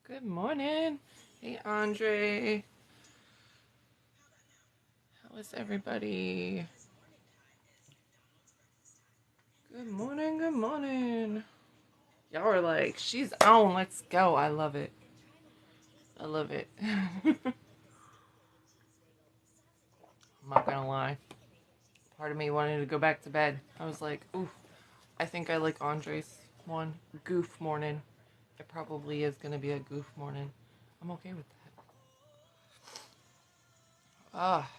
Good morning. Hey, Andre. How is everybody? Good morning, good morning. Y'all are like, she's on, let's go. I love it. I love it. I'm not gonna lie. Part of me wanted to go back to bed. I was like, ooh, I think I like Andre's one. Goof morning. It probably is gonna be a goof morning. I'm okay with that. Ah,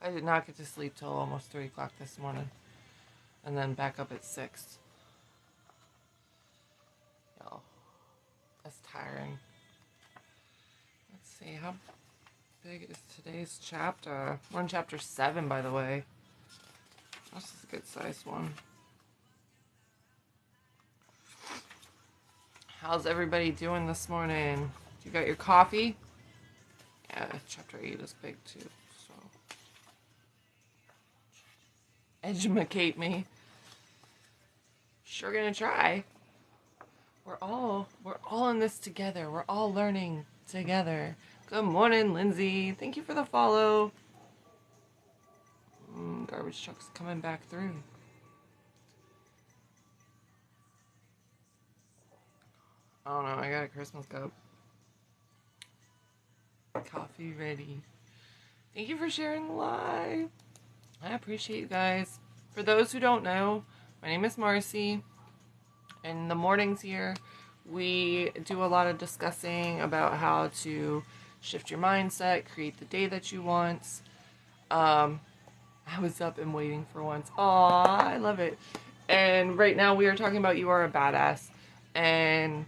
I did not get to sleep till almost 3 o'clock this morning. And then back up at 6. Y'all, that's tiring. Let's see, how big is today's chapter? We're in chapter 7, by the way. This is a good sized one. How's everybody doing this morning? You got your coffee? Yeah, chapter 8 is big too, so. Educate me. Sure gonna try. We're all in this together. We're all learning together. Good morning, Lindsay. Thank you for the follow. Garbage truck's coming back through. I don't know. I got a Christmas cup. Coffee ready. Thank you for sharing the live. I appreciate you guys. For those who don't know, my name is Marci. In the mornings here, we do a lot of discussing about how to shift your mindset, create the day that you want. I was up and waiting for once. Aw, I love it. And right now we are talking about You Are a Badass. And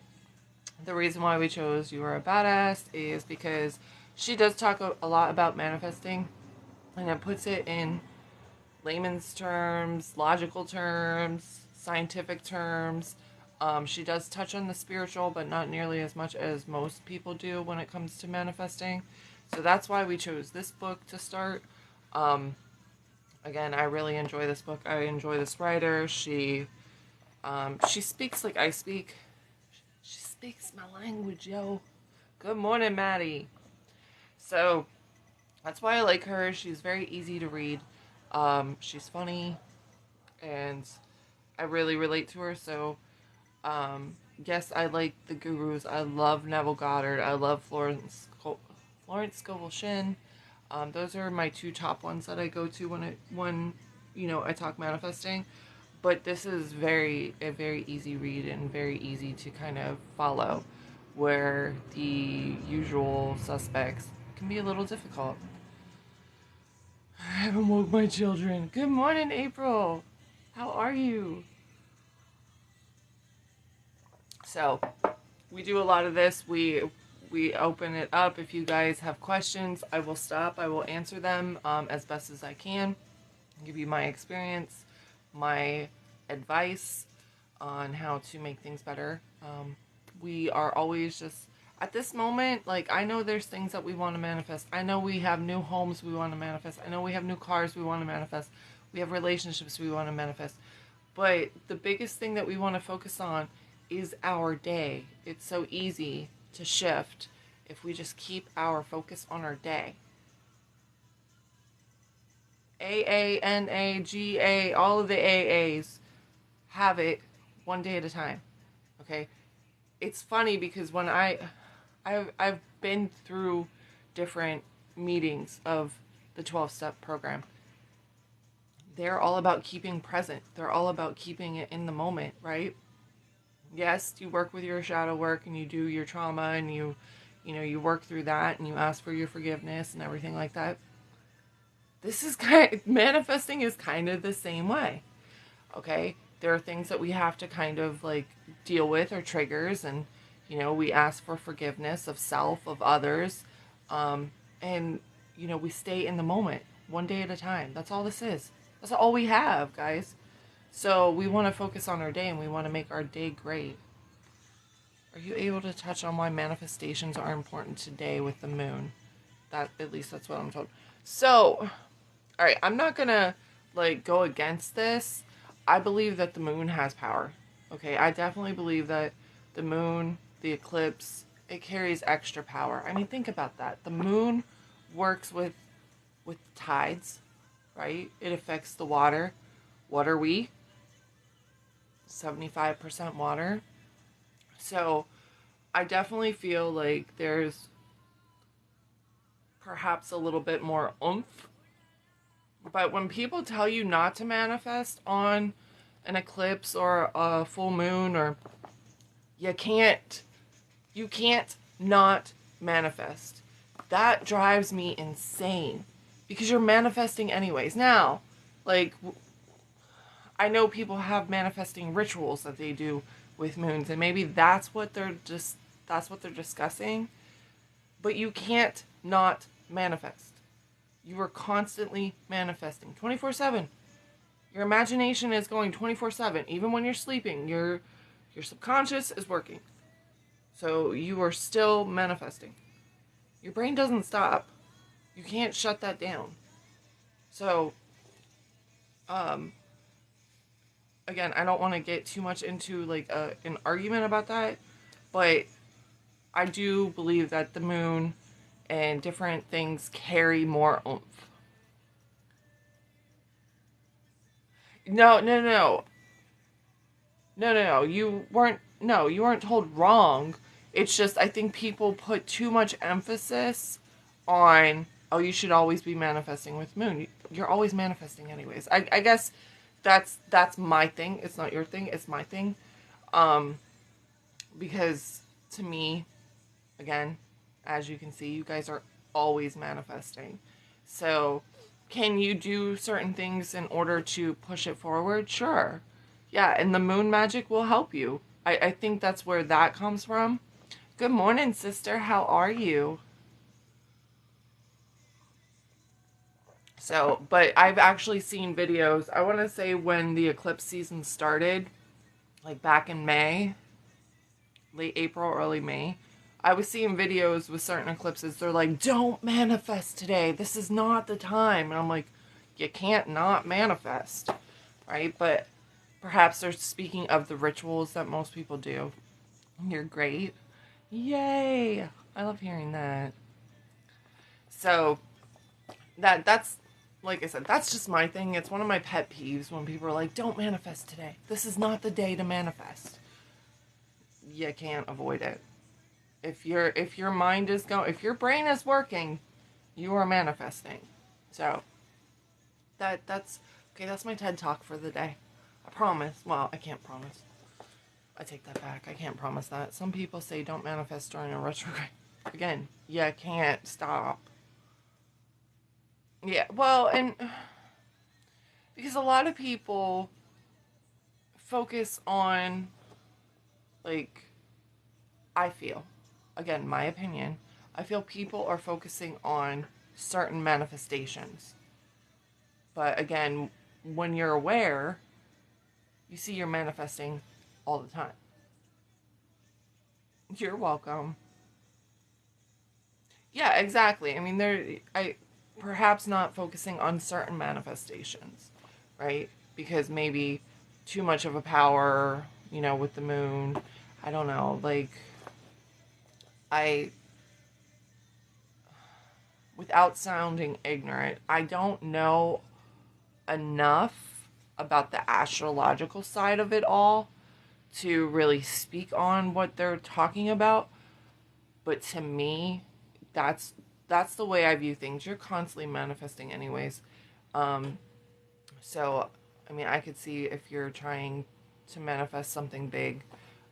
the reason why we chose You Are a Badass is because she does talk a lot about manifesting. And it puts it in layman's terms, logical terms, scientific terms. She does touch on the spiritual, but not nearly as much as most people do when it comes to manifesting. So that's why we chose this book to start. Again, I really enjoy this book. I enjoy this writer. She speaks like I speak. She speaks my language, yo. Good morning, Maddie. So that's why I like her. She's very easy to read. She's funny, and I really relate to her. So, yes, I like the gurus. I love Neville Goddard. I love Florence Scovel Shinn. Those are my two top ones that I go to when I talk manifesting. But this is a very easy read and very easy to kind of follow, where the usual suspects can be a little difficult. I haven't woke my children. Good morning, April. How are you? So, we do a lot of this. We open it up. If you guys have questions, I will stop. I will answer them as best as I can. Give you my experience, my advice on how to make things better. We are always just at this moment, like, I know there's things that we want to manifest. I know we have new homes we want to manifest. I know we have new cars we want to manifest. We have relationships we want to manifest. But the biggest thing that we want to focus on is our day. It's so easy to shift if we just keep our focus on our day. AANAGA, all of the AAs have it one day at a time. Okay? It's funny because when I've been through different meetings of the 12-step program. They're all about keeping present. They're all about keeping it in the moment, right? Yes, you work with your shadow work and you do your trauma and you work through that and you ask for your forgiveness and everything like that. Manifesting is kind of the same way. Okay? There are things that we have to kind of like deal with, or triggers, and we ask for forgiveness of self, of others, and we stay in the moment, one day at a time. That's all this is. That's all we have, guys. So we want to focus on our day and we want to make our day great. Are you able to touch on why manifestations are important today with the moon? At least that's what I'm told. So, all right, I'm not gonna go against this. I believe that the moon has power. Okay, I definitely believe that the moon, the eclipse, it carries extra power. I mean, think about that. The moon works with tides, right? It affects the water. What are we? 75% water. So I definitely feel like there's perhaps a little bit more oomph. But when people tell you not to manifest on an eclipse or a full moon, or you can't not manifest. That drives me insane because you're manifesting anyways. Now, like, I know people have manifesting rituals that they do with moons, and maybe that's what they're discussing, but you can't not manifest. You are constantly manifesting 24/7. Your imagination is going 24/7. Even when you're sleeping, your subconscious is working. So you are still manifesting. Your brain doesn't stop. You can't shut that down. So, again, I don't want to get too much into like an argument about that, but I do believe that the moon and different things carry more oomph. No, no, no. No, no, no. You weren't told wrong. It's just I think people put too much emphasis on, oh, you should always be manifesting with moon. You're always manifesting anyways. I guess that's my thing. It's not your thing. It's my thing. Because to me, again, as you can see, you guys are always manifesting. So, can you do certain things in order to push it forward? Sure. Yeah, and the moon magic will help you. I think that's where that comes from. Good morning, sister. How are you? So, but I've actually seen videos. I want to say when the eclipse season started, like back in May, late April, early May, I was seeing videos with certain eclipses. They're like, don't manifest today. This is not the time. And I'm like, you can't not manifest, right? But perhaps they're speaking of the rituals that most people do. You're great. Yay. I love hearing that. So that's, like I said, that's just my thing. It's one of my pet peeves when people are like, don't manifest today. This is not the day to manifest. You can't avoid it. If your mind is going, if your brain is working, you are manifesting. So that's okay. That's my TED talk for the day. I promise. Well, I can't promise. I take that back. I can't promise that. Some people say don't manifest during a retrograde. Again, you can't stop. Yeah, well, and because a lot of people focus on, like, I feel, again, my opinion, I feel people are focusing on certain manifestations. But again, when you're aware, you see you're manifesting all the time. You're welcome. Yeah, exactly. I mean, perhaps not focusing on certain manifestations, right? Because maybe too much of a power, with the moon. I don't know. Like, I, without sounding ignorant, I don't know enough about the astrological side of it all to really speak on what they're talking about. But to me, that's the way I view things. You're constantly manifesting anyways. So, I mean, I could see if you're trying to manifest something big.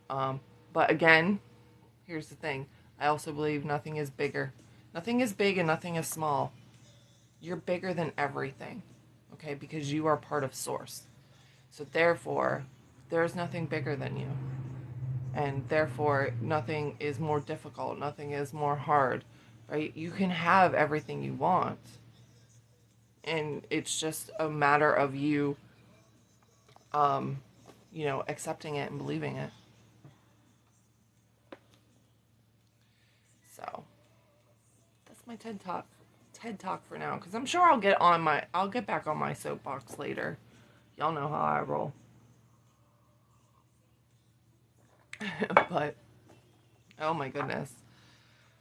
But again, here's the thing. I also believe nothing is bigger. Nothing is big and nothing is small. You're bigger than everything, okay? Because you are part of Source. So therefore, there's nothing bigger than you. And therefore, nothing is more difficult. Nothing is more hard, right? You can have everything you want. And it's just a matter of you, accepting it and believing it. So, that's my TED Talk for now. Because I'm sure I'll get back on my soapbox later. Y'all know how I roll. But Oh my goodness.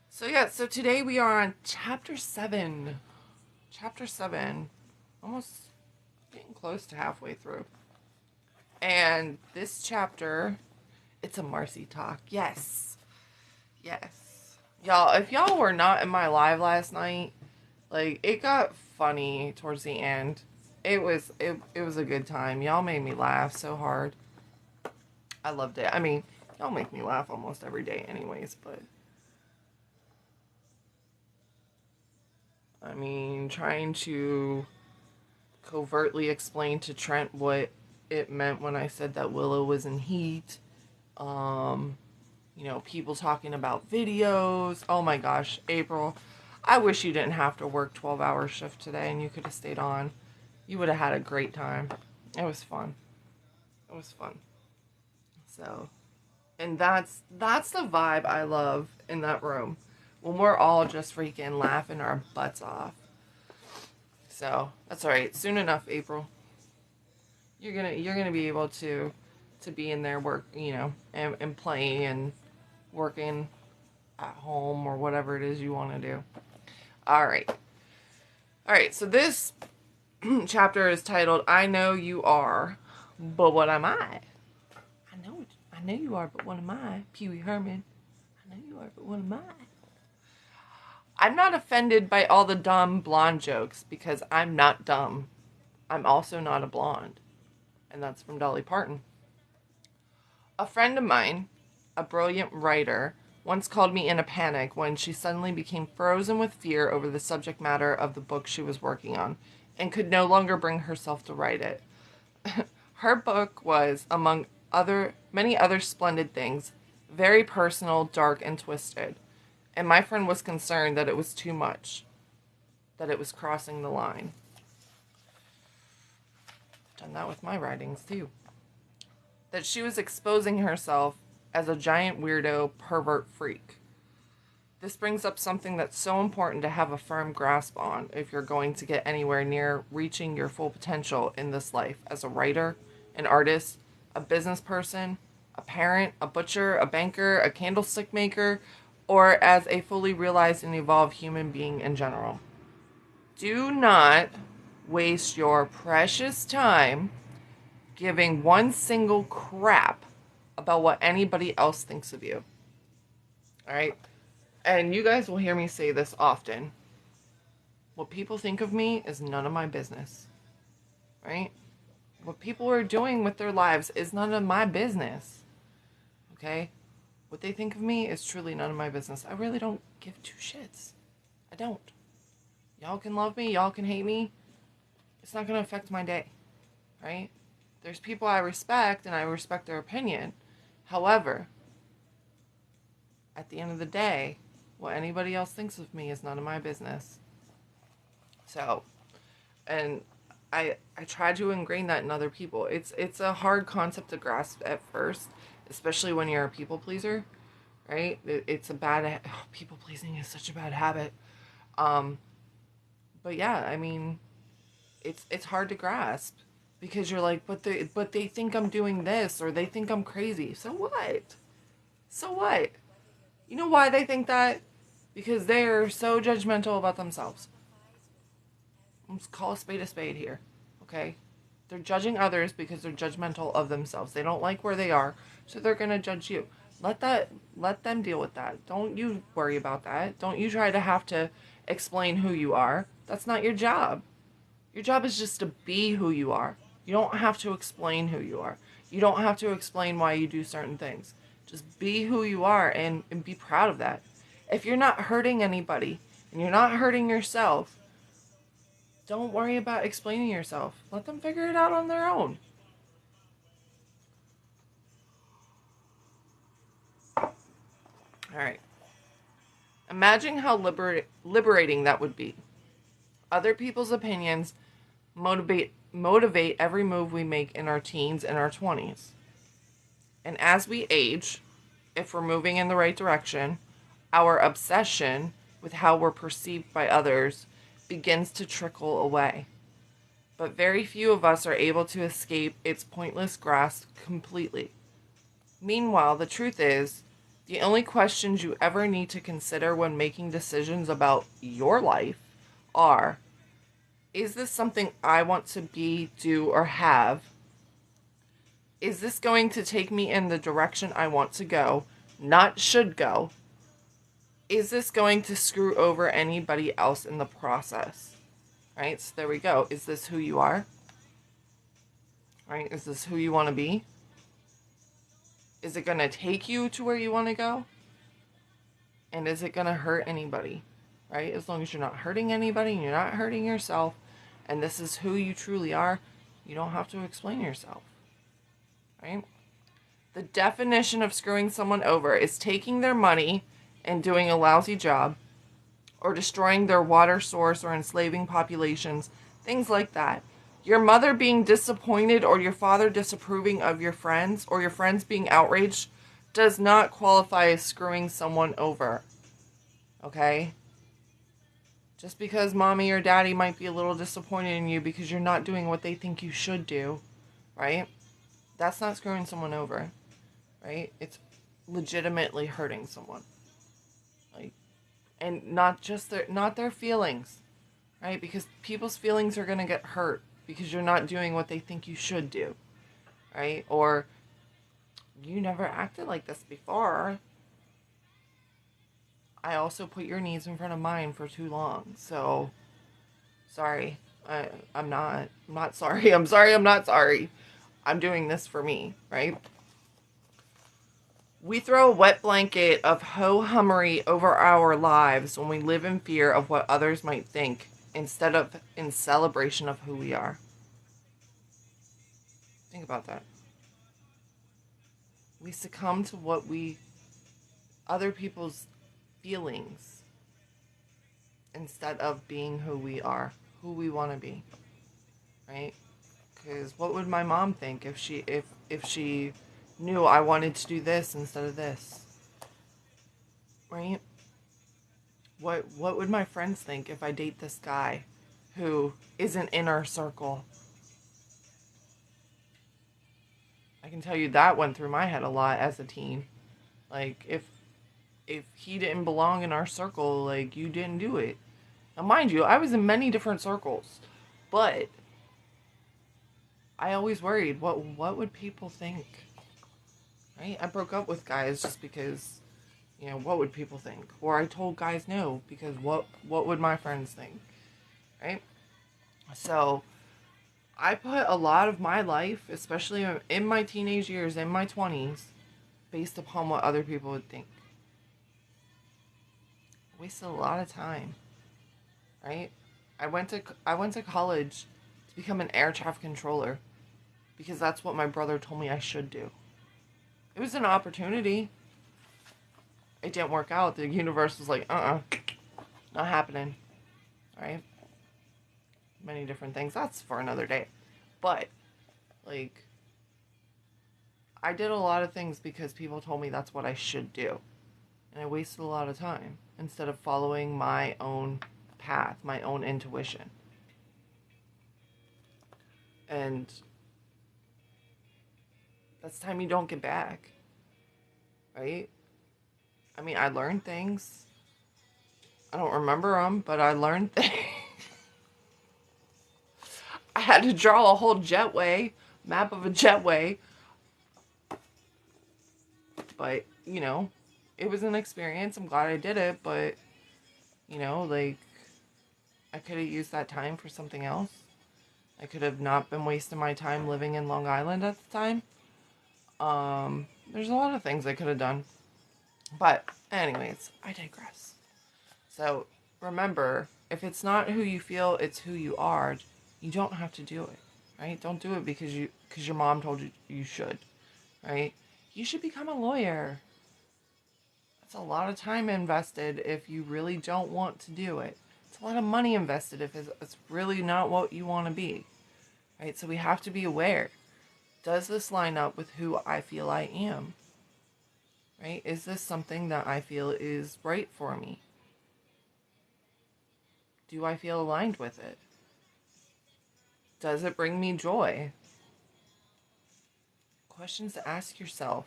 So yeah, so today we are on chapter 7. Chapter 7. Almost getting close to halfway through. And this chapter, it's a Marci talk. Yes. Yes. Y'all, if y'all were not in my live last night, like, it got funny towards the end. It was a good time. Y'all made me laugh so hard. I loved it. I mean, y'all make me laugh almost every day anyways, but I mean, trying to covertly explain to Trent what it meant when I said that Willow was in heat. People talking about videos. Oh my gosh, April, I wish you didn't have to work 12-hour shift today and you could have stayed on. You would have had a great time. It was fun. It was fun. So, and that's the vibe I love in that room. When we're all just freaking laughing our butts off. So, that's all right. Soon enough, April. You're gonna be able to be in there work, and playing and working at home or whatever it is you want to do. All right. All right. So this chapter is titled "I Know You Are, but What Am I?" I know you are, but what am I? Pee Wee Herman. I know you are, but what am I? I'm not offended by all the dumb blonde jokes because I'm not dumb. I'm also not a blonde. And that's from Dolly Parton. A friend of mine, a brilliant writer, once called me in a panic when she suddenly became frozen with fear over the subject matter of the book she was working on and could no longer bring herself to write it. Her book was, among many other splendid things, very personal, dark, and twisted. And my friend was concerned that it was too much, that it was crossing the line. I've done that with my writings, too. That she was exposing herself as a giant weirdo, pervert freak. This brings up something that's so important to have a firm grasp on if you're going to get anywhere near reaching your full potential in this life as a writer, an artist, a business person, a parent, a butcher, a banker, a candlestick maker, or as a fully realized and evolved human being in general. Do not waste your precious time giving one single crap about what anybody else thinks of you. All right? And you guys will hear me say this often. What people think of me is none of my business. Right? What people are doing with their lives is none of my business. Okay? What they think of me is truly none of my business. I really don't give two shits. I don't. Y'all can love me. Y'all can hate me. It's not going to affect my day. Right? There's people I respect, and I respect their opinion. However, at the end of the day, what anybody else thinks of me is none of my business. So, and I try to ingrain that in other people. It's a hard concept to grasp at first, especially when you're a people pleaser, right? It's a bad people pleasing is such a bad habit. But yeah, I mean, it's hard to grasp because you're like, but they think I'm doing this or they think I'm crazy. So what? So what? You know why they think that? Because they're so judgmental about themselves. Let's call a spade here, okay? They're judging others because they're judgmental of themselves. They don't like where they are, so they're going to judge you. Let them deal with that. Don't you worry about that. Don't you try to have to explain who you are. That's not your job. Your job is just to be who you are. You don't have to explain who you are. You don't have to explain why you do certain things. Just be who you are and be proud of that. If you're not hurting anybody and you're not hurting yourself, don't worry about explaining yourself. Let them figure it out on their own. All right. Imagine how liberating that would be. Other people's opinions motivate every move we make in our teens and our 20s. And as we age, if we're moving in the right direction, our obsession with how we're perceived by others begins to trickle away. But very few of us are able to escape its pointless grasp completely. Meanwhile, the truth is, The only questions you ever need to consider when making decisions about your life are, is this something I want to be, do, or have? Is this going to take me in the direction I want to go, not should go? Is this going to screw over anybody else in the process? Right? So there we go. Is this who you are? Right? Is this who you want to be? Is it going to take you to where you want to go? And is it going to hurt anybody? Right? As long as you're not hurting anybody and you're not hurting yourself, and this is who you truly are, you don't have to explain yourself. Right? The definition of screwing someone over is taking their money and doing a lousy job, or destroying their water source, or enslaving populations, things like that. Your mother being disappointed, or your father disapproving of your friends, or your friends being outraged, does not qualify as screwing someone over. Okay? Just because mommy or daddy might be a little disappointed in you because you're not doing what they think you should do, right? That's not screwing someone over, right? It's legitimately hurting someone. Like, and not their feelings, right? Because people's feelings are going to get hurt because you're not doing what they think you should do, right? Or you never acted like this before. I also put your needs in front of mine for too long. So, sorry. I'm not sorry. I'm sorry I'm not sorry. I'm doing this for me, right? We throw a wet blanket of ho-hummery over our lives when we live in fear of what others might think instead of in celebration of who we are. Think about that. We succumb to other people's feelings instead of being who we are, who we want to be, right? Because what would my mom think if she knew I wanted to do this instead of this, right? What would my friends think if I date this guy who isn't in our circle? I can tell you that went through my head a lot as a teen. Like, if he didn't belong in our circle, like, you didn't do it. Now, mind you, I was in many different circles, but I always worried, what would people think? Right? I broke up with guys just because, what would people think? Or I told guys no because what would my friends think? Right? So, I put a lot of my life, especially in my teenage years, in my 20s, based upon what other people would think. I wasted a lot of time, right? I went to college to become an air traffic controller because that's what my brother told me I should do. It was an opportunity. It didn't work out. The universe was like, not happening. Right? Many different things. That's for another day. But, like, I did a lot of things because people told me that's what I should do. And I wasted a lot of time instead of following my own path, my own intuition. And that's time you don't get back. Right? I mean, I learned things. I don't remember them, but I learned things. I had to draw a whole jetway, map of a jetway. But, it was an experience. I'm glad I did it, but, like, I could have used that time for something else. I could have not been wasting my time living in Long Island at the time. There's a lot of things I could have done. But, anyways, I digress. So, remember, if it's not who you feel, it's who you are. You don't have to do it, right? Don't do it because your mom told you you should, right? You should become a lawyer. That's a lot of time invested if you really don't want to do it. It's a lot of money invested if it's really not what you want to be, right? So we have to be aware. Does this line up with who I feel I am? Right? Is this something that I feel is right for me? Do I feel aligned with it? Does it bring me joy? Questions to ask yourself.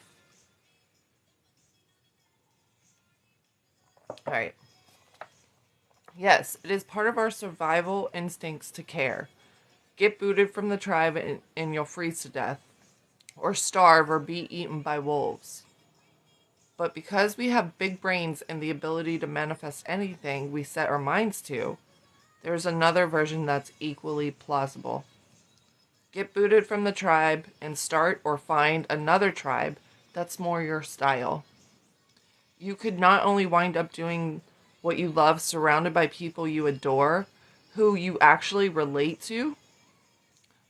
All right. Yes, it is part of our survival instincts to care. Get booted from the tribe and you'll freeze to death, or starve, or be eaten by wolves. But because we have big brains and the ability to manifest anything we set our minds to, there's another version that's equally plausible. Get booted from the tribe and start or find another tribe that's more your style. You could not only wind up doing what you love surrounded by people you adore, who you actually relate to,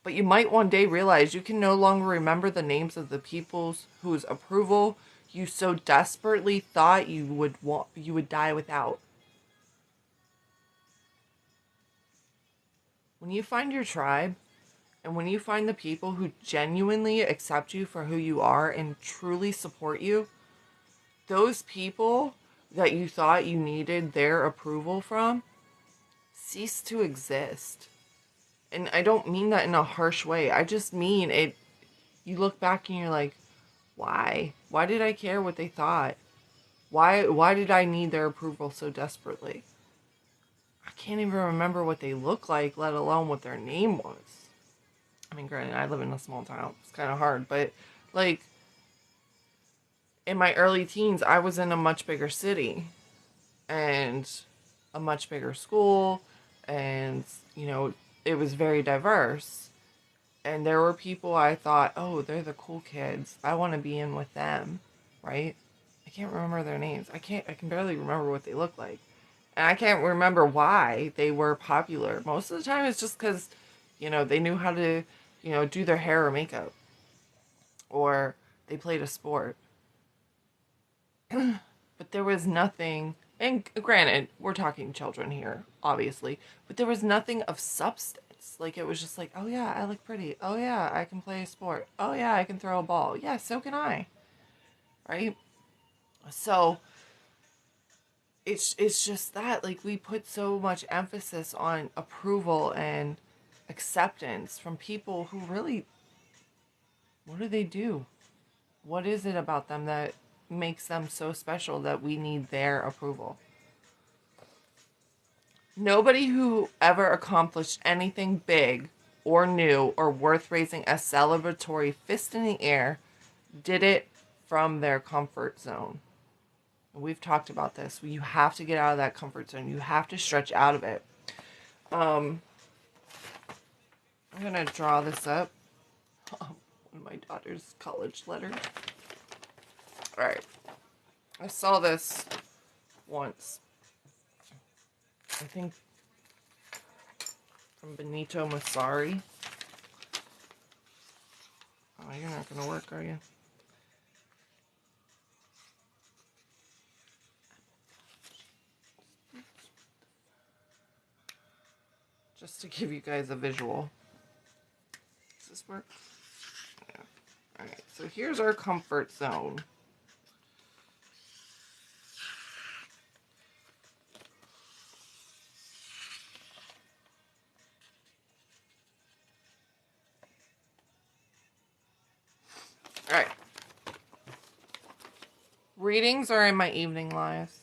but you might one day realize you can no longer remember the names of the people whose approval you so desperately thought you would die without. When you find your tribe, and when you find the people who genuinely accept you for who you are and truly support you, those people that you thought you needed their approval from cease to exist. And I don't mean that in a harsh way. I just mean it. You look back and you're like, why? Why did I care what they thought? Why did I need their approval so desperately? I can't even remember what they look like, let alone what their name was. I mean, granted, I live in a small town. It's kind of hard, but like in my early teens, I was in a much bigger city and a much bigger school, and it was very diverse. And there were people I thought, oh, they're the cool kids. I want to be in with them, right? I can't remember their names. I can barely remember what they look like. And I can't remember why they were popular. Most of the time it's just because, they knew how to, do their hair or makeup. Or they played a sport. But there was nothing, and granted, we're talking children here, obviously, but there was nothing of substance. Like, it was just like, oh yeah, I look pretty. Oh yeah, I can play a sport. Oh yeah, I can throw a ball. Yeah, so can I. Right? So, it's just that, like, we put so much emphasis on approval and acceptance from people who really, what do they do? What is it about them that makes them so special that we need their approval? Nobody who ever accomplished anything big or new or worth raising a celebratory fist in the air did it from their comfort zone. We've talked about this. You have to get out of that comfort zone. You have to stretch out of it. I'm going to draw this up. One of my daughter's college letters. All right. I saw this once. I think from Benito Massari. Oh, you're not going to work, are you? Just to give you guys a visual. Does this work? Yeah. Alright, so here's our comfort zone. Alright. Readings are in my evening lives.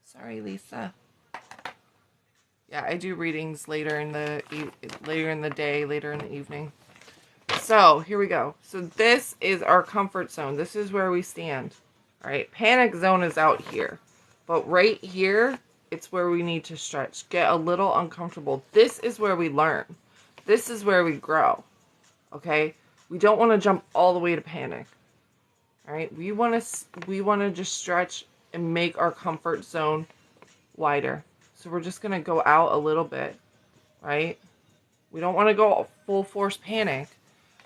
Sorry, Lisa. Yeah, I do readings later in the day, later in the evening. So, here we go. So this is our comfort zone. This is where we stand. All right, panic zone is out here. But right here, it's where we need to stretch. Get a little uncomfortable. This is where we learn. This is where we grow. Okay? We don't want to jump all the way to panic. All right? We want to just stretch and make our comfort zone wider. So we're just going to go out a little bit, right? We don't want to go full force panic,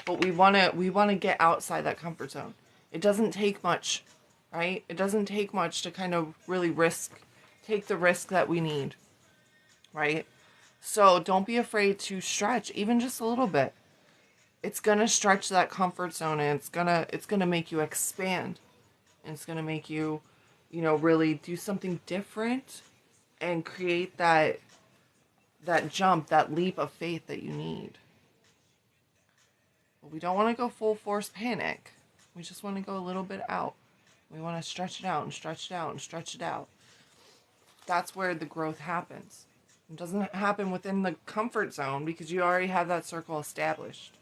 but we want to get outside that comfort zone. It doesn't take much, right? It doesn't take much to kind of really take the risk that we need, right? So don't be afraid to stretch, even just a little bit. It's going to stretch that comfort zone, and it's going to make you expand. And it's going to make you, really do something different and create that jump, that leap of faith that you need. But we don't want to go full force panic. We just want to go a little bit out. We want to stretch it out and stretch it out and stretch it out. That's where the growth happens. It doesn't happen within the comfort zone because you already have that circle established.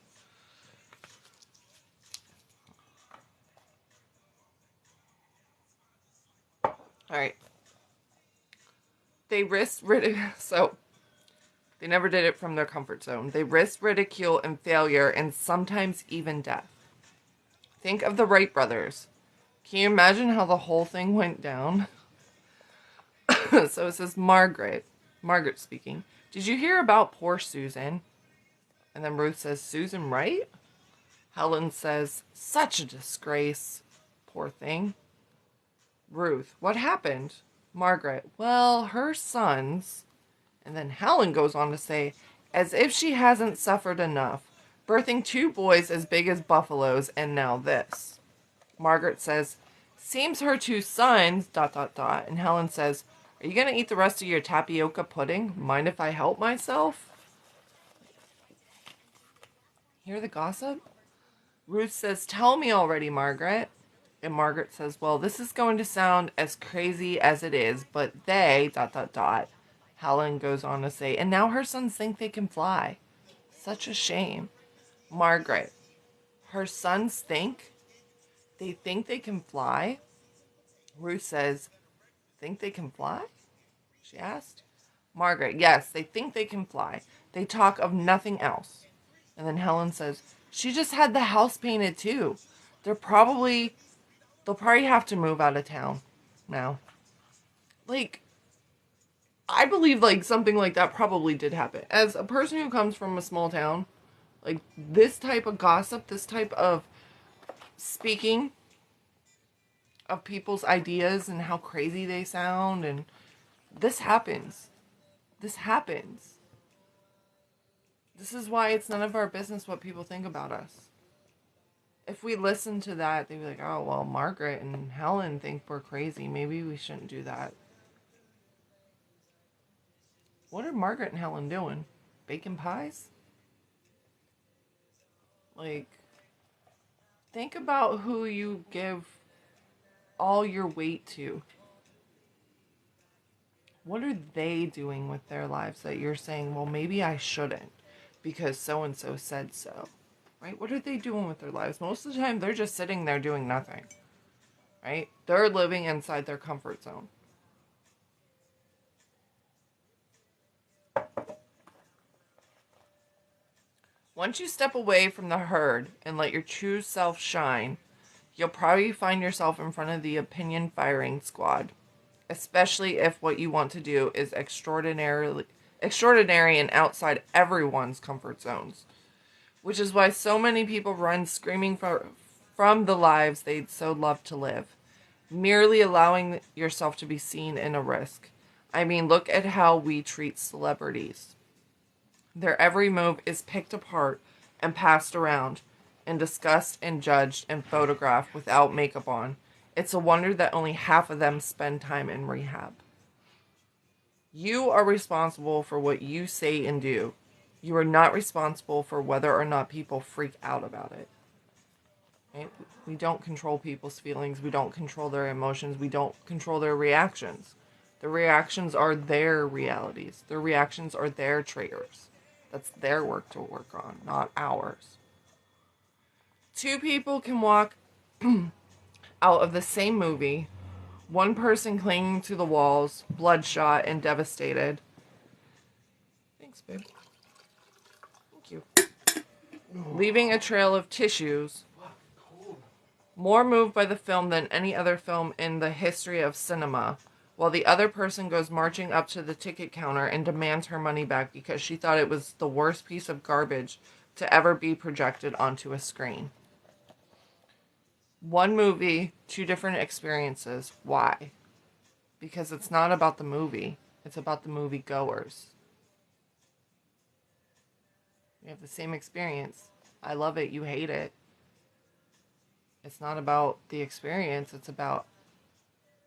All right. They risked so they never did it from their comfort zone. They risked ridicule and failure and sometimes even death. Think of the Wright brothers. Can you imagine how the whole thing went down? So it says, Margaret speaking. Did you hear about poor Susan? And then Ruth says, Susan Wright? Helen says, such a disgrace. Poor thing. Ruth, what happened? Margaret, well, her sons. And then Helen goes on to say, as if she hasn't suffered enough, birthing 2 boys as big as buffaloes, and now this. Margaret says, seems her 2 sons, ... And Helen says, are you going to eat the rest of your tapioca pudding? Mind if I help myself? Hear the gossip? Ruth says, tell me already, Margaret. And Margaret says, well, this is going to sound as crazy as it is, but they... ... Helen goes on to say, and now her sons think they can fly. Such a shame. Margaret, her sons think? They think they can fly? Ruth says, think they can fly? She asked. Margaret, yes, they think they can fly. They talk of nothing else. And then Helen says, she just had the house painted too. They'll probably have to move out of town now. Like, I believe, like, something like that probably did happen. As a person who comes from a small town, like, this type of gossip, this type of speaking of people's ideas and how crazy they sound, and this happens. This happens. This is why it's none of our business what people think about us. If we listen to that, they'd be like, oh, well, Margaret and Helen think we're crazy. Maybe we shouldn't do that. What are Margaret and Helen doing? Baking pies? Like, think about who you give all your weight to. What are they doing with their lives that you're saying, well, maybe I shouldn't because so-and-so said so, right? What are they doing with their lives? Most of the time, they're just sitting there doing nothing, right? They're living inside their comfort zone. Once you step away from the herd and let your true self shine, you'll probably find yourself in front of the opinion firing squad, especially if what you want to do is extraordinary and outside everyone's comfort zones, which is why so many people run screaming from the lives they'd so love to live, merely allowing yourself to be seen in a risk. I mean, look at how we treat celebrities. Their every move is picked apart and passed around and discussed and judged and photographed without makeup on. It's a wonder that only half of them spend time in rehab. You are responsible for what you say and do. You are not responsible for whether or not people freak out about it. Right? We don't control people's feelings. We don't control their emotions. We don't control their reactions. The reactions are their realities. Their reactions are their triggers. That's their work to work on, not ours. 2 people can walk out of the same movie, one person clinging to the walls, bloodshot and devastated. Thanks, babe. Thank you. Leaving a trail of tissues, more moved by the film than any other film in the history of cinema, while the other person goes marching up to the ticket counter and demands her money back because she thought it was the worst piece of garbage to ever be projected onto a screen. One movie, 2 different experiences. Why? Because it's not about the movie. It's about the movie goers. You have the same experience. I love it. You hate it. It's not about the experience. It's about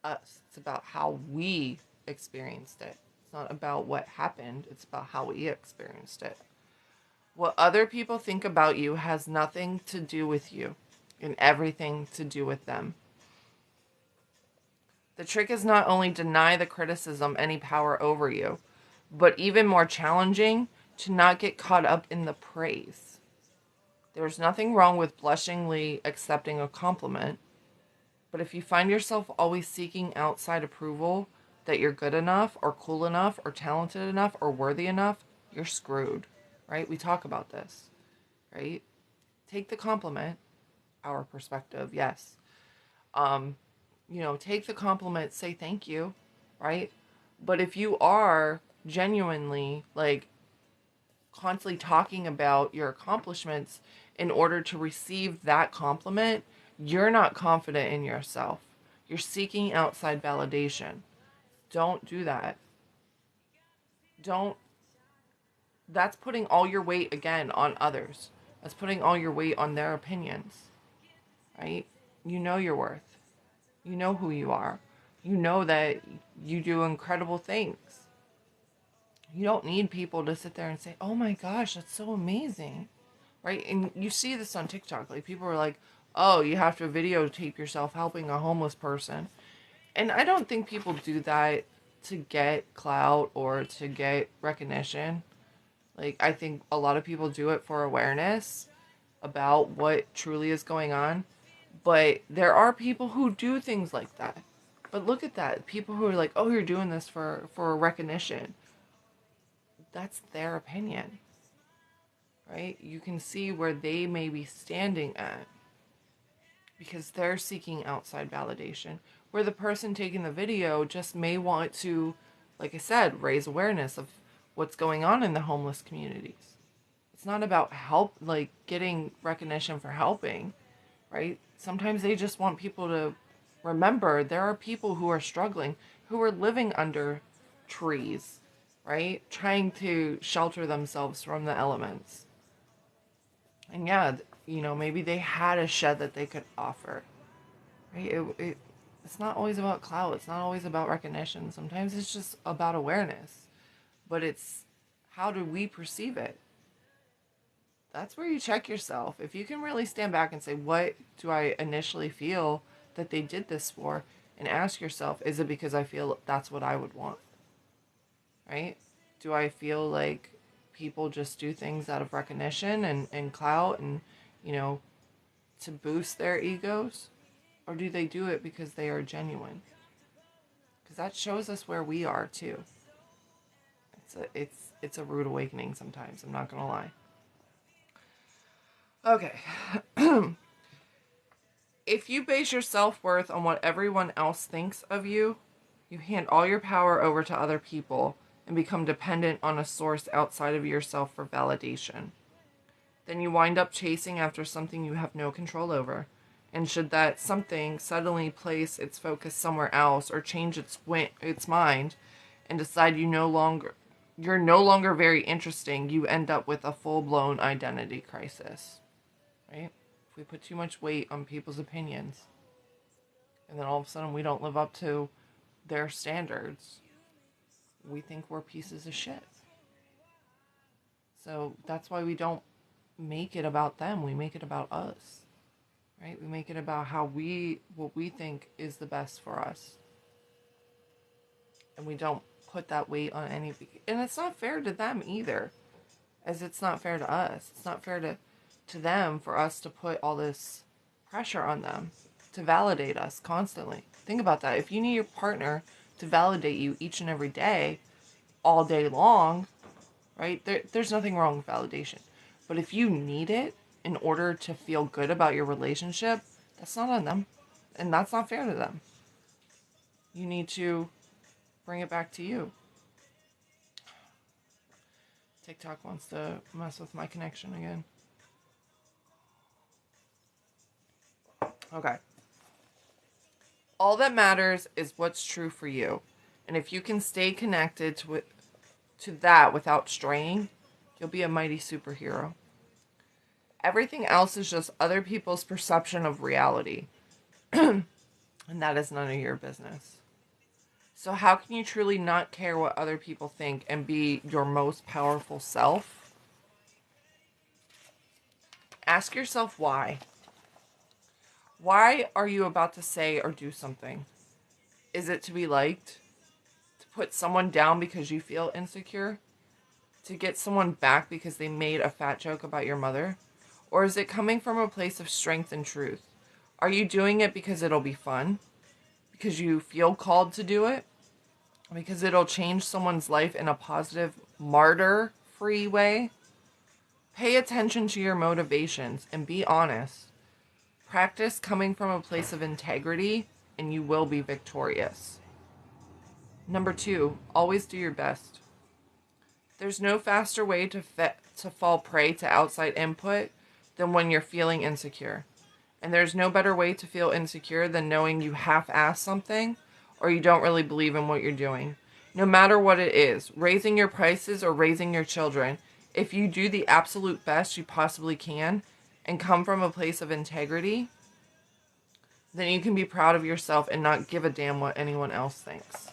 us. It's about how we experienced it. It's not about what happened. It's about how we experienced it. What other people think about you has nothing to do with you and everything to do with them. The trick is not only deny the criticism any power over you, but even more challenging, to not get caught up in the praise. There's nothing wrong with blushingly accepting a compliment, but if you find yourself always seeking outside approval that you're good enough or cool enough or talented enough or worthy enough, you're screwed, right? We talk about this, right? Take the compliment, our perspective, yes. Take the compliment, say thank you, right? But if you are genuinely like constantly talking about your accomplishments in order to receive that compliment, you're not confident in yourself. You're seeking outside validation. Don't do that. Don't. That's putting all your weight again on others. That's putting all your weight on their opinions, right? You know your worth. You know who you are. You know that you do incredible things. You don't need people to sit there and say, oh my gosh, that's so amazing, right? And you see this on TikTok. Like, people are like, oh, you have to videotape yourself helping a homeless person. And I don't think people do that to get clout or to get recognition. Like, I think a lot of people do it for awareness about what truly is going on. But there are people who do things like that. But look at that. People who are like, oh, you're doing this for recognition. That's their opinion, right? You can see where they may be standing at because they're seeking outside validation. Where the person taking the video just may want to, like I said, raise awareness of what's going on in the homeless communities. It's not about help, like getting recognition for helping, right? Sometimes they just want people to remember there are people who are struggling, who are living under trees, right? Trying to shelter themselves from the elements. And yeah, maybe they had a shed that they could offer, right? It's not always about clout. It's not always about recognition. Sometimes it's just about awareness. But it's, how do we perceive it? That's where you check yourself. If you can really stand back and say, what do I initially feel that they did this for? And ask yourself, is it because I feel that's what I would want? Right? Do I feel like people just do things out of recognition and clout and, to boost their egos? Or do they do it because they are genuine? Because that shows us where we are too. It's a rude awakening sometimes, I'm not gonna lie. Okay. If you base your self-worth on what everyone else thinks of you, you hand all your power over to other people and become dependent on a source outside of yourself for validation. Then you wind up chasing after something you have no control over. And should that something suddenly place its focus somewhere else or change its mind and decide you're no longer very interesting, you end up with a full-blown identity crisis. Right? If we put too much weight on people's opinions and then all of a sudden we don't live up to their standards, we think we're pieces of shit. So that's why we don't make it about them. We make it about us. Right? We make it about what we think is the best for us. And we don't put that weight on anything. And it's not fair to them either, as it's not fair to us. It's not fair to them for us to put all this pressure on them to validate us constantly. Think about that. If you need your partner to validate you each and every day, all day long, right? There's nothing wrong with validation. But if you need it in order to feel good about your relationship, that's not on them. And that's not fair to them. You need to bring it back to you. TikTok wants to mess with my connection again. Okay. All that matters is what's true for you. And if you can stay connected to that without straying, you'll be a mighty superhero. Everything else is just other people's perception of reality. And that is none of your business. So how can you truly not care what other people think and be your most powerful self? Ask yourself why. Why are you about to say or do something? Is it to be liked? To put someone down because you feel insecure? To get someone back because they made a fat joke about your mother? Or is it coming from a place of strength and truth? Are you doing it because it'll be fun? Because you feel called to do it? Because it'll change someone's life in a positive, martyr-free way? Pay attention to your motivations and be honest. Practice coming from a place of integrity and you will be victorious. Number 2, always do your best. There's no faster way to fall prey to outside input than when you're feeling insecure. And there's no better way to feel insecure than knowing you half-ass something or you don't really believe in what you're doing. No matter what it is, raising your prices or raising your children, if you do the absolute best you possibly can and come from a place of integrity, then you can be proud of yourself and not give a damn what anyone else thinks.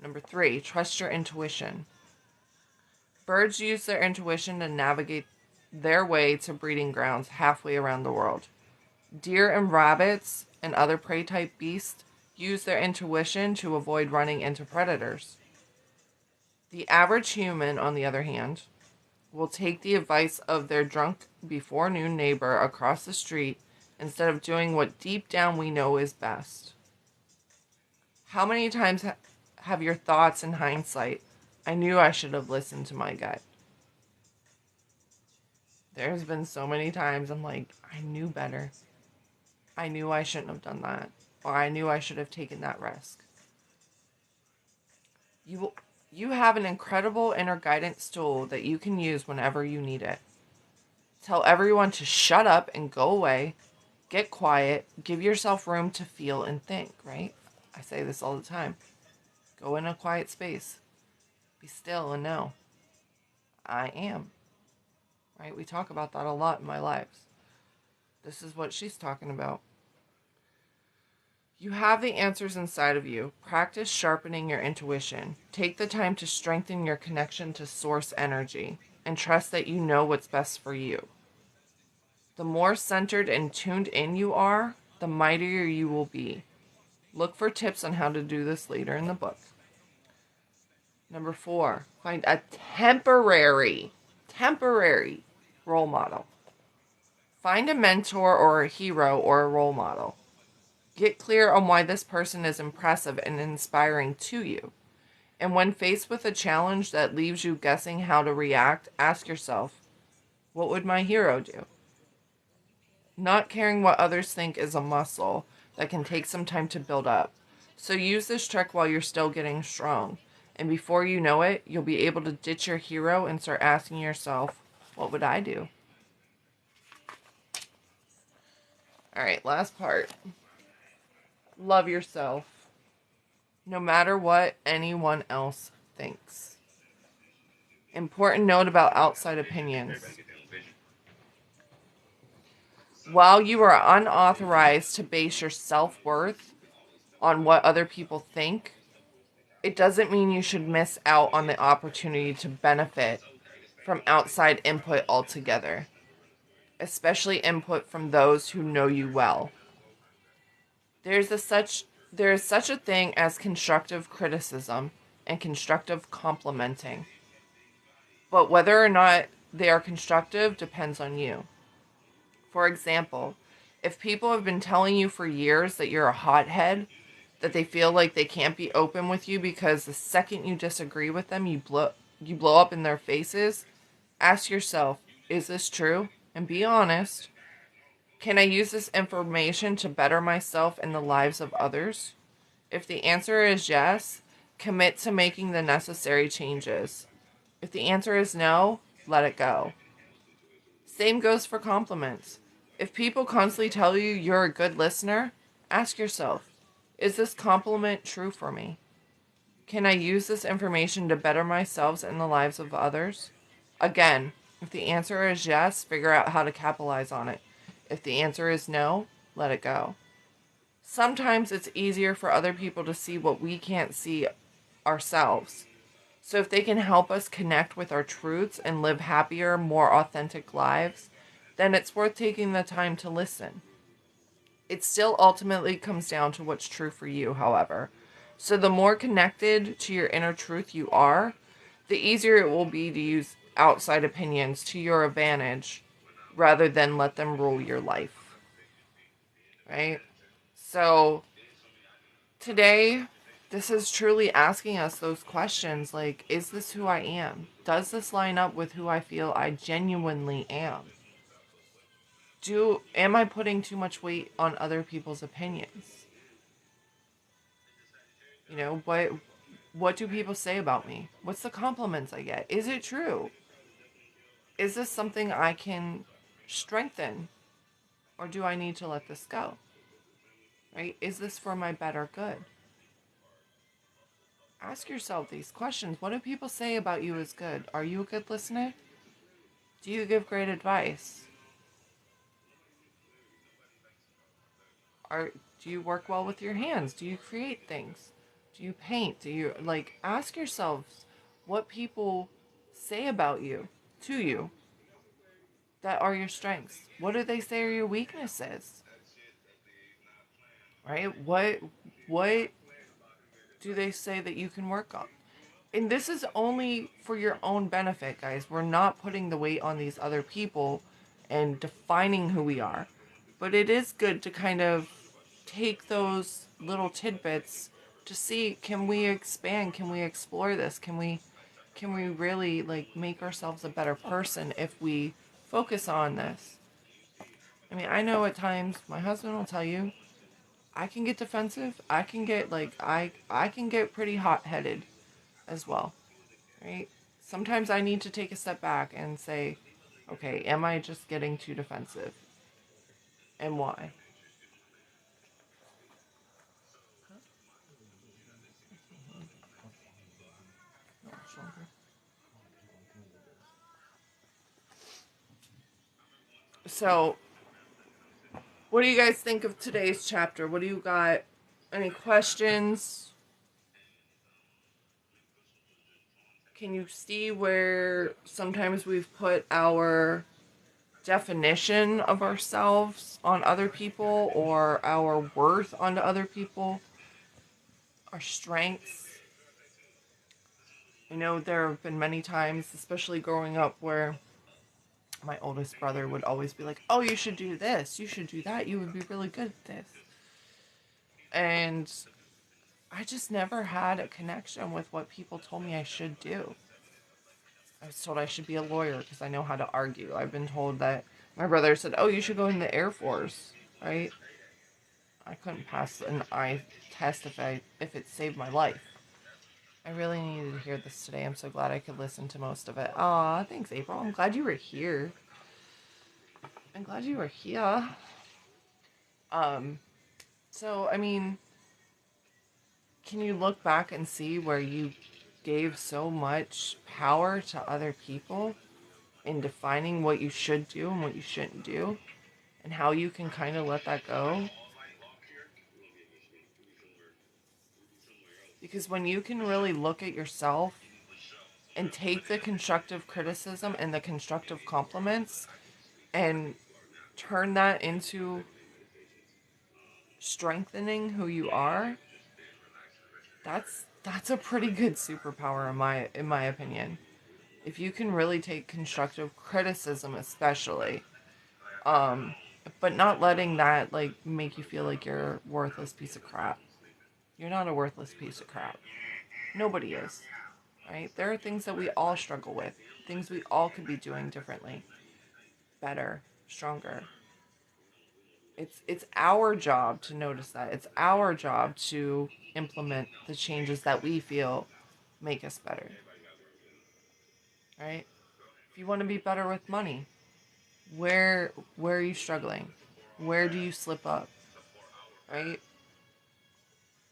Number 3, trust your intuition. Birds use their intuition to navigate their way to breeding grounds halfway around the world. Deer and rabbits and other prey-type beasts use their intuition to avoid running into predators. The average human, on the other hand, will take the advice of their drunk before noon neighbor across the street instead of doing what deep down we know is best. How many times have your thoughts in hindsight, I knew I should have listened to my gut? There's been so many times I'm like, I knew better. I knew I shouldn't have done that. Or I knew I should have taken that risk. You have an incredible inner guidance tool that you can use whenever you need it. Tell everyone to shut up and go away. Get quiet. Give yourself room to feel and think, right? I say this all the time. Go in a quiet space. Be still and know. I am. Right? We talk about that a lot in my lives. This is what she's talking about. You have the answers inside of you. Practice sharpening your intuition. Take the time to strengthen your connection to source energy and trust that you know what's best for you. The more centered and tuned in you are, the mightier you will be. Look for tips on how to do this later in the book. Number 4, find a temporary role model. Find a mentor or a hero or a role model. Get clear on why this person is impressive and inspiring to you. And when faced with a challenge that leaves you guessing how to react, ask yourself, what would my hero do? Not caring what others think is a muscle that can take some time to build up. So use this trick while you're still getting strong. And before you know it, you'll be able to ditch your hero and start asking yourself, what would I do? All right, last part. Love yourself, no matter what anyone else thinks. Important note about outside opinions. While you are unauthorized to base your self-worth on what other people think, it doesn't mean you should miss out on the opportunity to benefit from outside input altogether, especially input from those who know you well. There is such a thing as constructive criticism and constructive complimenting. But whether or not they are constructive depends on you. For example, if people have been telling you for years that you're a hothead, that they feel like they can't be open with you because the second you disagree with them, you blow up in their faces, ask yourself, is this true? And be honest. Can I use this information to better myself and the lives of others? If the answer is yes, commit to making the necessary changes. If the answer is no, let it go. Same goes for compliments. If people constantly tell you you're a good listener, ask yourself, is this compliment true for me? Can I use this information to better myself and the lives of others? Again, if the answer is yes, figure out how to capitalize on it. If the answer is no, let it go. Sometimes it's easier for other people to see what we can't see ourselves. So if they can help us connect with our truths and live happier, more authentic lives, then it's worth taking the time to listen. It still ultimately comes down to what's true for you, however. So the more connected to your inner truth you are, the easier it will be to use outside opinions to your advantage rather than let them rule your life. Right? So today, this is truly asking us those questions like, is this who I am? Does this line up with who I feel I genuinely am? Am I putting too much weight on other people's opinions? You know, what do people say about me? What's the compliments I get? Is it true? Is this something I can strengthen, or do I need to let this go? Right? Is this for my better good? Ask yourself these questions. What do people say about you is good? Are you a good listener? Do you give great advice? Do you work well with your hands? Do you create things? Do you paint? Do you ask yourselves what people say about you to you that are your strengths? What do they say are your weaknesses? Right? What do they say that you can work on? And this is only for your own benefit, guys. We're not putting the weight on these other people and defining who we are. But it is good to kind of take those little tidbits to see, can we expand? Can we explore this? Can we really make ourselves a better person if we focus on this? I mean, I know at times my husband will tell you I can get defensive. I can get I can get pretty hot-headed as well, right? Sometimes I need to take a step back and say, okay, am I just getting too defensive? And why? So, what do you guys think of today's chapter? What do you got? Any questions? Can you see where sometimes we've put our definition of ourselves on other people or our worth onto other people? Our strengths? I know there have been many times, especially growing up, where my oldest brother would always be like, oh, you should do this, you should do that, you would be really good at this. And I just never had a connection with what people told me I should do. I was told I should be a lawyer because I know how to argue. I've been told that my brother said, oh, you should go in the Air Force, right? I couldn't pass an eye test if it saved my life. I really needed to hear this today. I'm so glad I could listen to most of it. Aw, thanks, April. I'm glad you were here. I'm glad you were here. So, I mean, can you look back and see where you gave so much power to other people in defining what you should do and what you shouldn't do, and how you can kind of let that go? Because when you can really look at yourself and take the constructive criticism and the constructive compliments and turn that into strengthening who you are, that's a pretty good superpower in my opinion. If you can really take constructive criticism, especially, but not letting that make you feel like you're a worthless piece of crap. You're not a worthless piece of crap. Nobody is, right? There are things that we all struggle with, things we all could be doing differently, better, stronger. It's our job to notice that. It's our job to implement the changes that we feel make us better. Right? If you want to be better with money, where are you struggling? Where do you slip up? Right?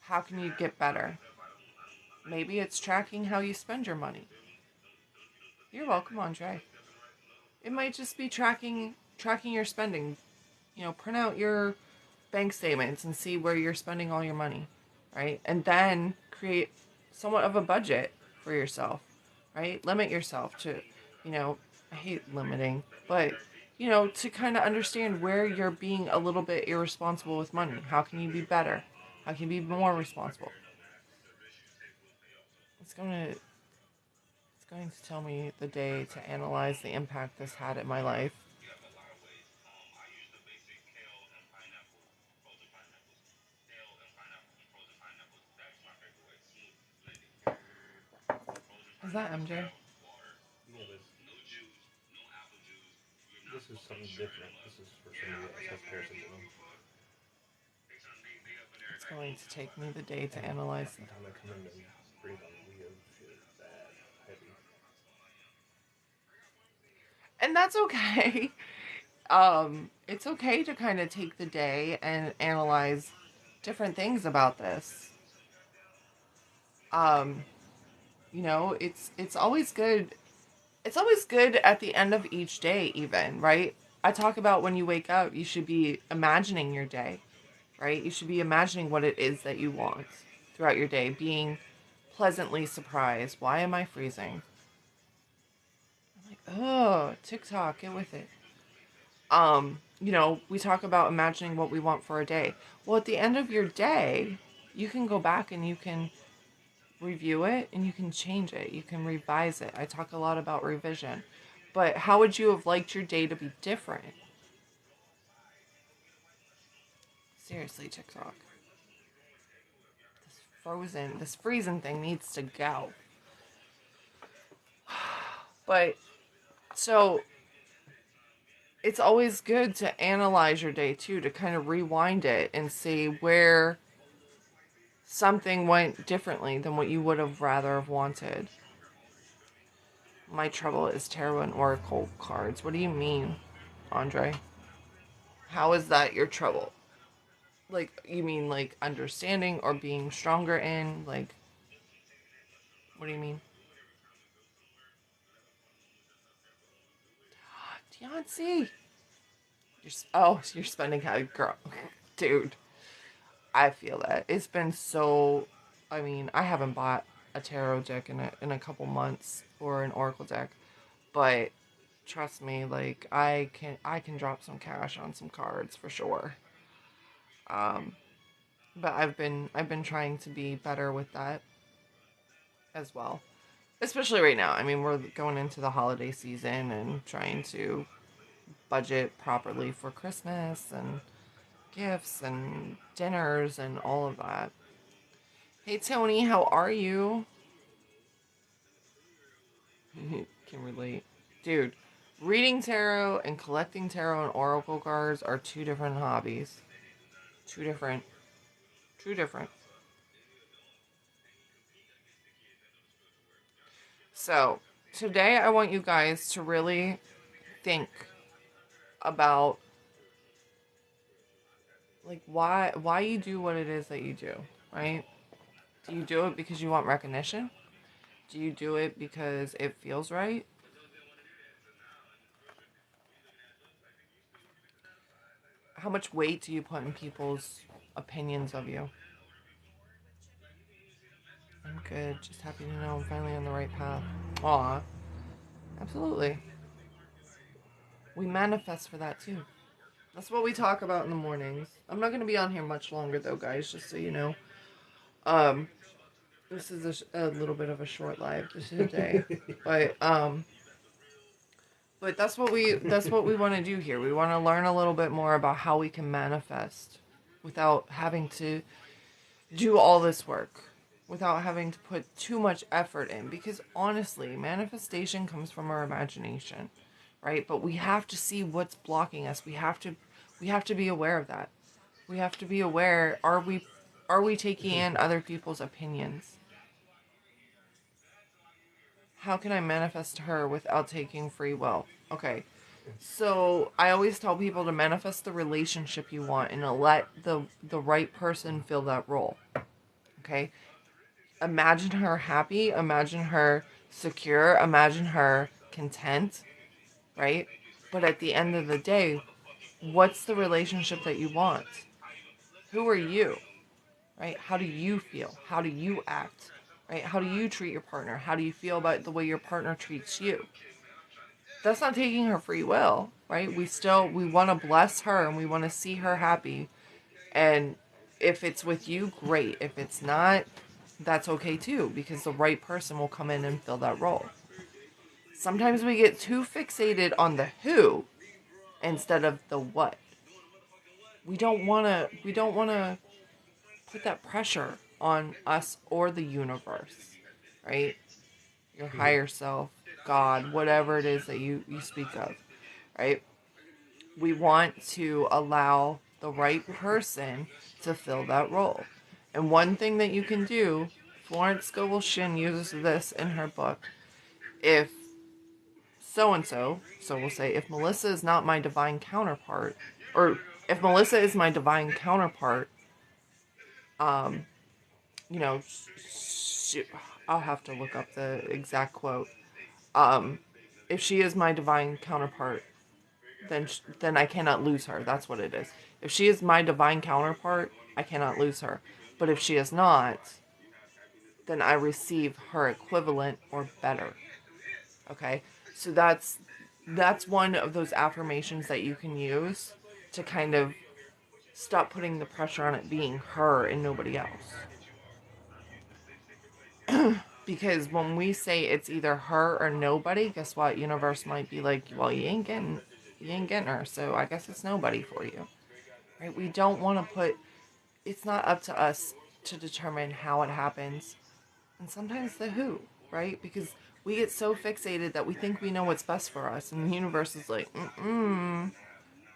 How can you get better? Maybe it's tracking how you spend your money. You're welcome, Andre. It might just be tracking your spending. Print out your bank statements and see where you're spending all your money, right? And then create somewhat of a budget for yourself, right? Limit yourself to, I hate limiting, but to kind of understand where you're being a little bit irresponsible with money. How can you be better? How can you be more responsible? It's going to tell me the day to analyze the impact this had in my life. Is that MJ? Yeah, this is something different. This is for somebody else. That's hair syndrome. It's going to take me the day to analyze. Every time I come in and breathe on the Leo shit, bad, heavy. And that's okay. It's okay to kind of take the day and analyze different things about this. Um, it's always good. It's always good at the end of each day, even, right? I talk about when you wake up, you should be imagining your day, right? You should be imagining what it is that you want throughout your day, being pleasantly surprised. Why am I freezing? I'm like, oh, TikTok, get with it. We talk about imagining what we want for a day. Well, at the end of your day, you can go back and you can review it and you can change it. You can revise it. I talk a lot about revision. But how would you have liked your day to be different? Seriously, TikTok. This freezing thing needs to go. But, so, it's always good to analyze your day too, to kind of rewind it and see where something went differently than what you would have rather have wanted. My trouble is tarot and oracle cards. What do you mean, Andre? How is that your trouble? Like, you mean like understanding or being stronger in? Like, what do you mean? Deontay! You're spending time, girl. Dude, I feel that. It's been so. I mean, I haven't bought a tarot deck in a couple months or an oracle deck, but trust me, like I can drop some cash on some cards for sure. Um, but I've been trying to be better with that as well. Especially right now. I mean, we're going into the holiday season and trying to budget properly for Christmas and gifts and dinners and all of that. Hey Tony, how are you? Can relate. Dude, reading tarot and collecting tarot and oracle cards are two different hobbies. Two different. Two different. So, today I want you guys to really think about like why you do what it is that you do, right? Do you do it because you want recognition? Do you do it because it feels right? How much weight do you put in people's opinions of you? I'm good. Just happy to know I'm finally on the right path. Aw, absolutely. We manifest for that too. That's what we talk about in the mornings. I'm not going to be on here much longer though, guys, just so you know. Um, this is a little bit of a short live today. But that's what we want to do here. We want to learn a little bit more about how we can manifest without having to do all this work, without having to put too much effort in, because honestly, manifestation comes from our imagination, right? But we have to see what's blocking us. We have to be aware of that. We have to be aware, are we taking in other people's opinions? How can I manifest her without taking free will? Okay. So I always tell people to manifest the relationship you want and to let the right person fill that role. Okay? Imagine her happy, imagine her secure, imagine her content, right? But at the end of the day, what's the relationship that you want? Who are you? Right? How do you feel? How do you act? Right? How do you treat your partner? How do you feel about the way your partner treats you? that's not taking her free will, right? We want to bless her and we want to see her happy. And if it's with you, great. If it's not, that's okay too, because the right person will come in and fill that role. Sometimes we get too fixated on the who instead of the what. We don't want to put that pressure on us or the universe, right? Your higher self, God, whatever it is that you speak of, right? We want to allow the right person to fill that role. And one thing that you can do, Florence Scovel Shinn uses this in her book. If so we'll say, if Melissa is not my divine counterpart, or if Melissa is my divine counterpart, um, you know, I'll have to look up the exact quote. Um, if she is my divine counterpart, then I cannot lose her. That's what it is. If she is my divine counterpart, I cannot lose her. But if she is not, then I receive her equivalent or better. Okay? So that's one of those affirmations that you can use to kind of stop putting the pressure on it being her and nobody else. Because when we say it's either her or nobody, guess what? Universe might be like, well, you ain't getting her, so I guess it's nobody for you. Right? We don't want to put, it's not up to us to determine how it happens. And sometimes the who, right? Because we get so fixated that we think we know what's best for us. And the universe is like,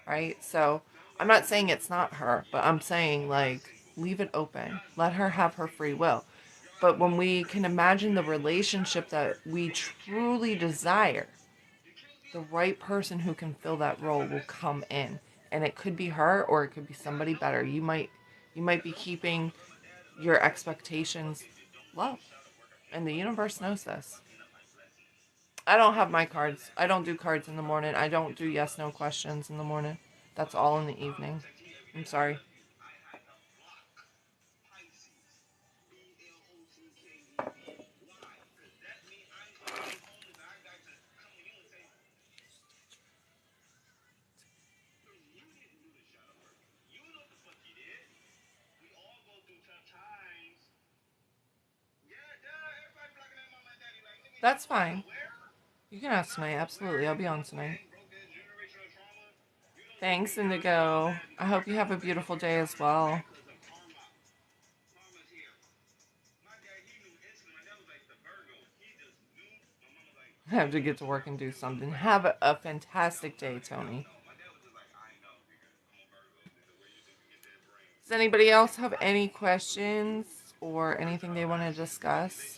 right? So I'm not saying it's not her, but I'm saying, like, leave it open. Let her have her free will. But when we can imagine the relationship that we truly desire, the right person who can fill that role will come in. And it could be her or it could be somebody better. You might be keeping your expectations low. And the universe knows this. I don't have my cards. I don't do cards in the morning. I don't do yes no questions in the morning. That's all in the evening. I'm sorry. That's fine. You can ask tonight. Absolutely. I'll be on tonight. Thanks, Indigo. I hope you have a beautiful day as well. I have to get to work and do something. Have a fantastic day, Tony. Does anybody else have any questions or anything they want to discuss?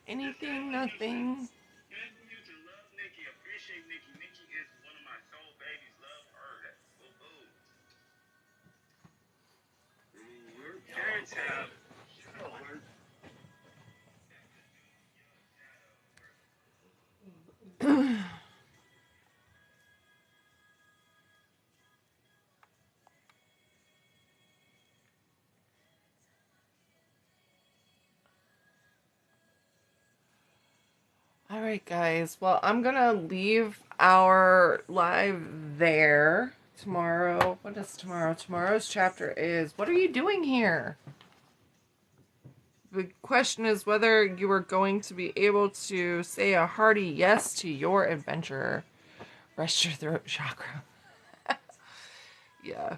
Anything, nothing. All right, guys. Well, I'm going to leave our live there tomorrow. What is tomorrow? Tomorrow's chapter is, what are you doing here? The question is whether you are going to be able to say a hearty yes to your adventure. Rest your throat chakra. Yeah.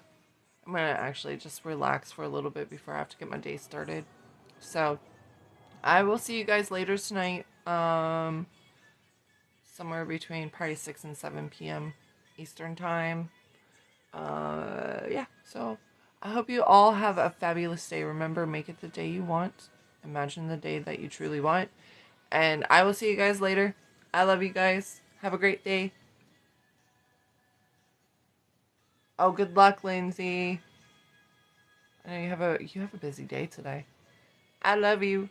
I'm going to actually just relax for a little bit before I have to get my day started. So, I will see you guys later tonight. Somewhere between probably 6 and 7 p.m. Eastern time. Yeah. So, I hope you all have a fabulous day. Remember, make it the day you want. Imagine the day that you truly want. And I will see you guys later. I love you guys. Have a great day. Oh, good luck, Lindsay. I know you have a busy day today. I love you.